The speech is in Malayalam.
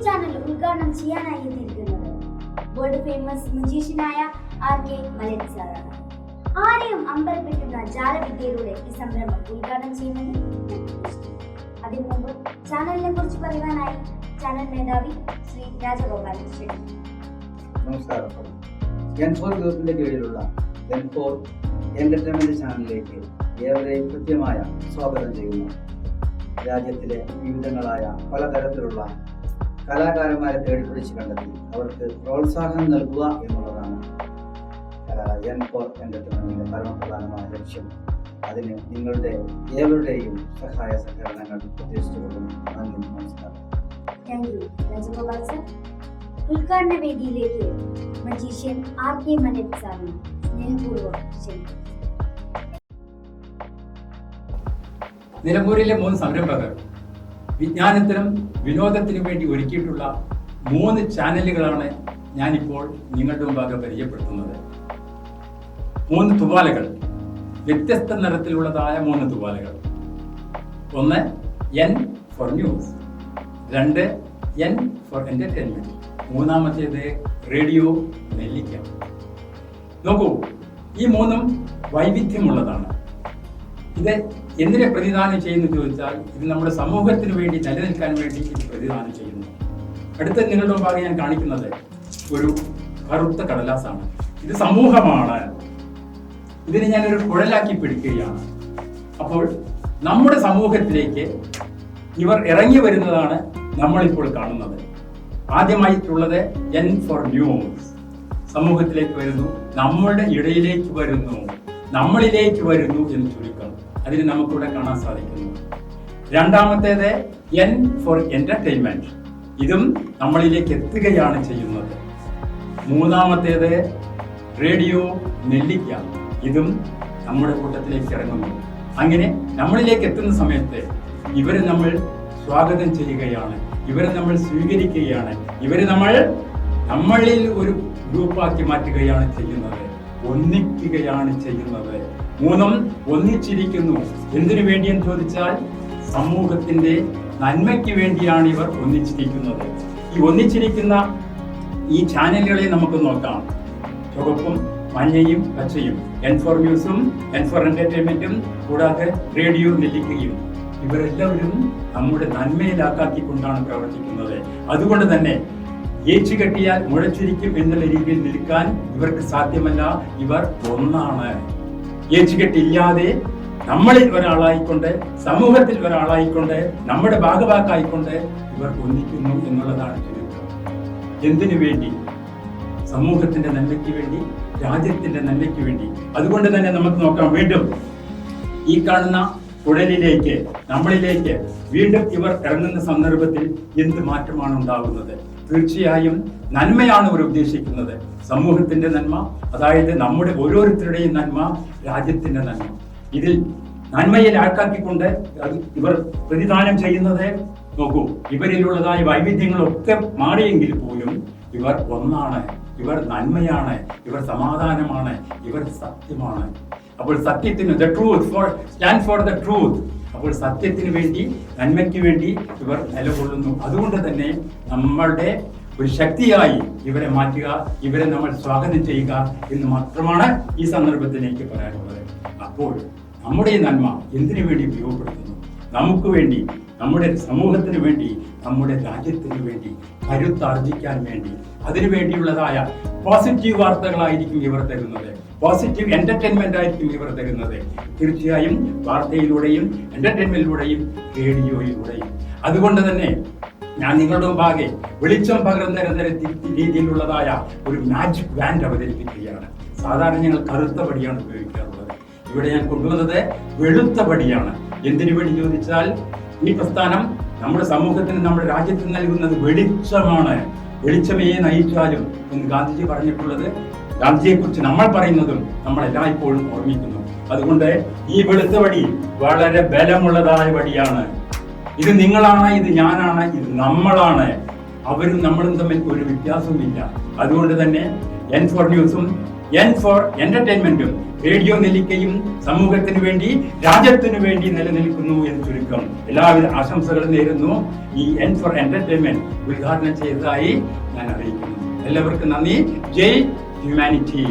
ചാനൽ ഉദ്ഘാടനം ചെയ്യാനായി എത്തിയിരിക്കുന്നത് വേൾഡ് ഫേമസ് മജീഷ്യനായ RK മലയൻ സാറാണ്. ആരെയും അമ്പരപ്പിക്കുന്ന ജാലവിദ്യയിലൂടെ ഈ സംരംഭം ഉദ്ഘാടനം ചെയ്യുമെന്ന് അതിനു മുമ്പ് ചാനലിനെ കുറിച്ച് പറയുവാനായി ചാനൽ മേധാവി ശ്രീ രാജഗോപാലൻ ക്ഷണിക്കുന്നു. നമസ്കാരം. N4 ഗ്രൂപ്പിന്റെ കീഴിലുള്ള N4 എന്റർടൈൻമെന്റ് ചാനലിലേക്ക് ഏവരെയും കൃത്യമായ സ്വാഗതം ചെയ്യുന്നു. രാജ്യത്തിലെ വിവിധങ്ങളായ പലതരത്തിലുള്ള കലാകാരന്മാരെ തേടിപ്പിടിച്ച് കണ്ടെത്തി അവർക്ക് പ്രോത്സാഹനം നൽകുക എന്നുള്ളതാണ് N4 എന്റർടൈൻമെന്റിന്റെ പരമപ്രധാനമായ ലക്ഷ്യം. അതിന് നിങ്ങളുടെ ഏവരുടെയും സഹായ സഹകരണങ്ങൾ പ്രതീക്ഷിച്ചുകൊള്ളും. നന്ദി, നമസ്കാരം. Thank you Rajagopal sir. ഉദ്ഘാടന വേദിയിലേക്ക് മജീഷ്യൻ RK മലയൻ സാറിനെ സ്നേഹപൂർവ്വം ക്ഷണിക്കുന്നു. നിലമ്പൂരിലെ 3 സംരംഭകർ വിജ്ഞാനത്തിനും വിനോദത്തിനും വേണ്ടി ഒരുക്കിയിട്ടുള്ള 3 ചാനലുകളാണ് ഞാനിപ്പോൾ നിങ്ങളുടെ മുമ്പാകെ പരിചയപ്പെടുത്തുന്നത്. 3 തൂവാലകൾ, വ്യത്യസ്ത നിറത്തിലുള്ളതായ 3 തൂവാലകൾ. 1 N for news, 2 N for entertainment, 3-മത്തേത് റേഡിയോ നെല്ലിക്ക. നോക്കൂ, ഈ 3ഉം വൈവിധ്യമുള്ളതാണ്. ഇത് എന്തിനെ പ്രതിദാനം ചെയ്യുന്നു ചോദിച്ചാൽ, ഇത് നമ്മുടെ സമൂഹത്തിന് വേണ്ടി നിലനിൽക്കാൻ വേണ്ടി ഇത് പ്രതിദാനം ചെയ്യുന്നു. അടുത്ത നിങ്ങളുടെ മുമ്പാകെ ഞാൻ കാണിക്കുന്നത് ഒരു കറുത്ത കടലാസാണ്. ഇത് സമൂഹമാണ്. ഇതിനെ ഞാനൊരു കുഴലാക്കി പിടിക്കുകയാണ്. അപ്പോൾ നമ്മുടെ സമൂഹത്തിലേക്ക് ഇവർ ഇറങ്ങി വരുന്നതാണ് നമ്മളിപ്പോൾ കാണുന്നത്. ആദ്യമായിട്ടുള്ളത് N ഫോർ ന്യൂസ്. സമൂഹത്തിലേക്ക് വരുന്നു, നമ്മളുടെ ഇടയിലേക്ക് വരുന്നു, നമ്മളിലേക്ക് വരുന്നു എന്ന് ചുരുക്കം. അതിന് നമുക്കിവിടെ കാണാൻ സാധിക്കുന്നു. 2-മത്തേത് N ഫോർ എന്റർടൈൻമെന്റ്. ഇതും നമ്മളിലേക്ക് എത്തുകയാണ് ചെയ്യുന്നത്. 3-മത്തേത് റേഡിയോ നെല്ലിക്ക. ഇതും നമ്മുടെ കൂട്ടത്തിലേക്ക് ഇറങ്ങുന്നു. അങ്ങനെ നമ്മളിലേക്ക് എത്തുന്ന സമയത്ത് ഇവരെ നമ്മൾ സ്വാഗതം ചെയ്യുകയാണ്, ഇവരെ നമ്മൾ സ്വീകരിക്കുകയാണ്, ഇവരെ നമ്മളിൽ ഒരു ഗ്രൂപ്പാക്കി മാറ്റുകയാണ് ചെയ്യുന്നത്, ഒന്നിക്കുകയാണ് ചെയ്യുന്നത്. 3ഉം ഒന്നിച്ചിരിക്കുന്നു. എന്തിനു വേണ്ടിയെന്ന് ചോദിച്ചാൽ, സമൂഹത്തിന്റെ നന്മയ്ക്ക് വേണ്ടിയാണ് ഇവർ ഒന്നിച്ചിരിക്കുന്നത്. ഈ ഒന്നിച്ചിരിക്കുന്ന ഈ ചാനലുകളെ നമുക്ക് നോക്കാം. ചുവപ്പും മഞ്ഞയും പച്ചയും, N ഫോർ ന്യൂസും N ഫോർ എന്റർടൈൻമെന്റും കൂടാതെ റേഡിയോ നെല്ലിക്കയും. ഇവരെല്ലാവരും നമ്മുടെ നന്മയിലാക്കിക്കൊണ്ടാണ് പ്രവർത്തിക്കുന്നത്. അതുകൊണ്ട് തന്നെ ഏച്ചു കെട്ടിയാൽ മുഴച്ചിരിക്കും എന്നുള്ള രീതിയിൽ നിൽക്കാൻ ഇവർക്ക് സാധ്യമല്ല. ഇവർ ഒന്നാണ്. ഏച്ചുകെട്ടില്ലാതെ നമ്മളിൽ ഒരാളായിക്കൊണ്ട്, സമൂഹത്തിൽ ഒരാളായിക്കൊണ്ട്, നമ്മുടെ ഭാഗവാക്കായിക്കൊണ്ട് ഇവർ ഒന്നിക്കുന്നു എന്നുള്ളതാണ് ചുരുക്കം. എന്തിനു വേണ്ടി? സമൂഹത്തിന്റെ നന്മയ്ക്ക് വേണ്ടി, രാജ്യത്തിന്റെ നന്മയ്ക്ക് വേണ്ടി. അതുകൊണ്ട് തന്നെ നമുക്ക് നോക്കാം, വീണ്ടും ഈ കാണുന്ന കുഴലിലേക്ക്, നമ്മളിലേക്ക് വീണ്ടും ഇവർ ഇറങ്ങുന്ന സന്ദർഭത്തിൽ എന്ത് മാറ്റമാണ് ഉണ്ടാകുന്നത്? തീർച്ചയായും നന്മയാണ് ഇവർ ഉദ്ദേശിക്കുന്നത്. സമൂഹത്തിന്റെ നന്മ, അതായത് നമ്മുടെ ഓരോരുത്തരുടെയും നന്മ, രാജ്യത്തിന്റെ നന്മ. ഇതിൽ നന്മയെ ആക്കാക്കിക്കൊണ്ട് ഇവർ പ്രതിദാനം ചെയ്യുന്നത്. നോക്കൂ, ഇവരിലുള്ളതായ വൈവിധ്യങ്ങളൊക്കെ മാറിയെങ്കിൽ പോലും ഇവർ ഒന്നാണ്. ഇവർ നന്മയാണ്, ഇവർ സമാധാനമാണ്, ഇവർ സത്യമാണ്. അപ്പോൾ സത്യത്തിന് സ്റ്റാൻഡ് ഫോർ ദ ട്രൂത്ത്. അപ്പോൾ സത്യത്തിന് വേണ്ടി, നന്മയ്ക്ക് വേണ്ടി ഇവർ നിലകൊള്ളുന്നു. അതുകൊണ്ട് തന്നെ നമ്മളുടെ ഒരു ശക്തിയായി ഇവരെ മാറ്റുക, ഇവരെ നമ്മൾ സ്വാഗതം ചെയ്യുക എന്ന് മാത്രമാണ് ഈ സന്ദർഭത്തിലേക്ക് പറയാനുള്ളത്. അപ്പോൾ നമ്മുടെ നന്മ എന്തിനു വേണ്ടി ഉപയോഗപ്പെടുത്തുന്നു? നമുക്ക് വേണ്ടി, നമ്മുടെ സമൂഹത്തിന് വേണ്ടി, നമ്മുടെ രാജ്യത്തിന് വേണ്ടി, കരുത്താർജിക്കാൻ വേണ്ടി. അതിനു വേണ്ടിയുള്ളതായ പോസിറ്റീവ് വാർത്തകളായിരിക്കും ഇവർ തരുന്നത്, പോസിറ്റീവ് എന്റർടൈൻമെന്റ് ആയിരിക്കും ഇവർ തരുന്നത്. തീർച്ചയായും വാർത്തയിലൂടെയും എന്റർടൈൻമെന്റിലൂടെയും റേഡിയോയിലൂടെയും. അതുകൊണ്ട് തന്നെ ഞാൻ നിങ്ങളുടെ മുമ്പാകെ വെളിച്ചം പകർന്ന രീതിയിലുള്ളതായ ഒരു മാജിക് ബാൻഡ് അവതരിപ്പിക്കുകയാണ്. സാധാരണ ഞങ്ങൾ കറുത്ത പടിയാണ് ഉപയോഗിക്കാറുള്ളത്. ഇവിടെ ഞാൻ കൊണ്ടുവന്നത് വെളുത്ത പടിയാണ്. എന്തിനു വേണ്ടി ചോദിച്ചാൽ, ഈ പ്രസ്ഥാനം നമ്മുടെ സമൂഹത്തിന്, നമ്മുടെ രാജ്യത്തിന് നൽകുന്നത് വെളിച്ചമാണ്. വെളിച്ചമേ നയിച്ചാലും എന്ന് ഗാന്ധിജി പറഞ്ഞിട്ടുള്ളത്, ഗാന്ധിജിയെ കുറിച്ച് നമ്മൾ പറയുന്നതും നമ്മൾ എല്ലായ്പ്പോഴും ഓർമ്മിക്കുന്നു. അതുകൊണ്ട് ഈ വെളുത്ത വടി വളരെ ബലമുള്ളതായ വടിയാണ്. ഇത് നിങ്ങളാണ്, ഇത് ഞാനാണ്, ഇത് നമ്മളാണ്. അവരും നമ്മളും തമ്മിൽ ഒരു വ്യത്യാസവുമില്ല. അതുകൊണ്ട് തന്നെ N ഫോർ ന്യൂസും എൻ ഫോർ എന്റർടൈൻമെന്റും റേഡിയോ നെല്ലിക്കയും സമൂഹത്തിന് വേണ്ടി രാജ്യത്തിന് വേണ്ടി നിലനിൽക്കുന്നു എന്ന് ചുരുക്കം. എല്ലാവിധ ആശംസകളും നേരുന്നു. ഈ എൻ ഫോർ എന്റർടൈൻമെന്റ് ഉദ്ഘാടനം ചെയ്തതായി ഞാൻ അറിയിക്കുന്നു. എല്ലാവർക്കും നന്ദി. ജയ് ഹ്യൂമാനിറ്റി.